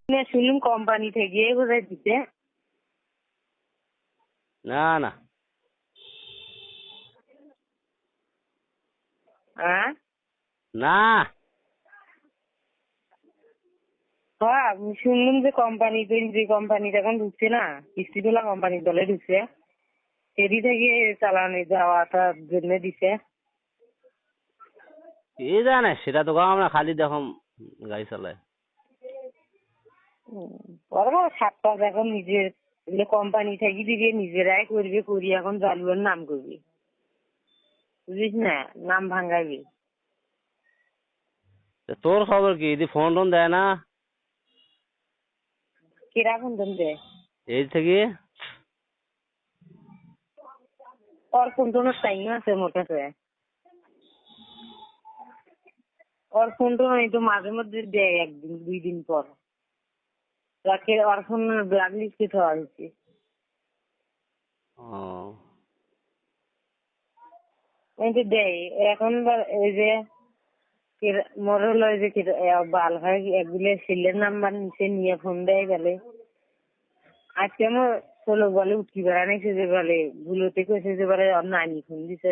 না শুনলাম কোম্পানি থেকে বোঝাই দিতে। না না হ্যাঁ না হ্যাঁ আমি শুনলাম যে কোম্পানিতে, যে কোম্পানিটা এখন ঢুকছে না, কিস্তি তোলা কোম্পানির দলে ঢুকছে, সেদি থেকে চালানো যাওয়া আসার জন্য দিছে। কে জানে, সেটা তো আমরা খালি দেখো গাড়ি চালায়। ওরা সাতটা এখন নিজের কোম্পানি থেকে দিবে, নিজেরাই করবে, করি এখন জালুয়ার নাম করবি, বুঝিস না, নাম ভাঙাবি। তা তোর খবর কি? এদি ফোন টোন দেয় না কিরকম দেন দেয়? এই থেকে? ওর ফোন টোনের টাইম আছে মোট কাছে, ওর ফোন টোন এই তো মাঝে মধ্যে দেয়, একদিন 2 দিন পর রাখে। ওর ফোন ব্ল্যাক লিস্টে দেওয়া হয়েছে। ও এই যে দেয় এখন, এই যে মনে হলো যে বাল হয় এগুলো সিলের নাম্বার নিচে নিয়ে ফোন দেয় বলে। আজকে আমার ষোলো বলে উঠি বেড়ানো যে বলে ভুলোতে কেছে যে বলে ওর নানি ফোন দিছে।